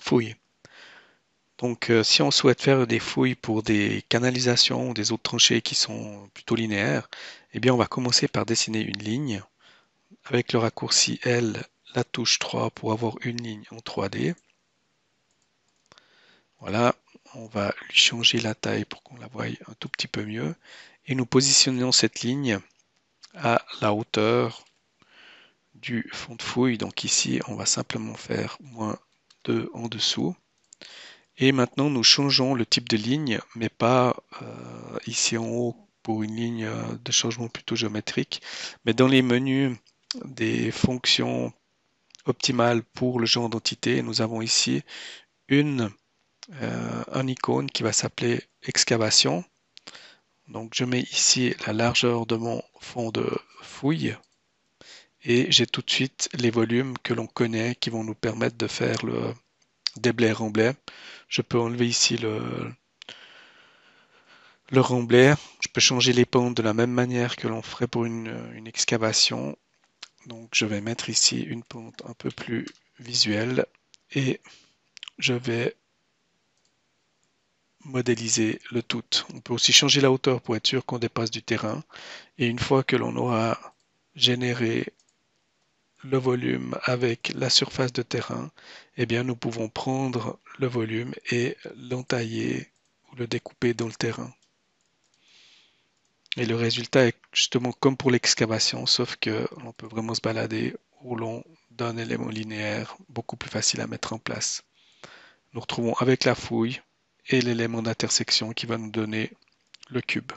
fouilles. Donc, si on souhaite faire des fouilles pour des canalisations ou des autres tranchées qui sont plutôt linéaires, eh bien, on va commencer par dessiner une ligne avec le raccourci L, la touche 3 pour avoir une ligne en 3D. Voilà, on va lui changer la taille pour qu'on la voie un tout petit peu mieux. Et nous positionnons cette ligne à la hauteur du fond de fouille. Donc ici, on va simplement faire -2 en dessous. Et maintenant, nous changeons le type de ligne, mais pas ici en haut pour une ligne de changement plutôt géométrique, mais dans les menus des fonctions optimales pour le genre d'entité, nous avons ici un icône qui va s'appeler excavation. Donc je mets ici la largeur de mon fond de fouille et j'ai tout de suite les volumes que l'on connaît qui vont nous permettre de faire le déblai-remblai. Je peux enlever ici le remblai. Je peux changer les pentes de la même manière que l'on ferait pour une excavation. Donc je vais mettre ici une pente un peu plus visuelle et je vais modéliser le tout. On peut aussi changer la hauteur pour être sûr qu'on dépasse du terrain. Et une fois que l'on aura généré le volume avec la surface de terrain, eh bien nous pouvons prendre le volume et l'entailler ou le découper dans le terrain. Et le résultat est justement comme pour l'excavation, sauf que on peut vraiment se balader au long d'un élément linéaire, beaucoup plus facile à mettre en place. Nous retrouvons avec la fouille et l'élément d'intersection qui va nous donner le cube.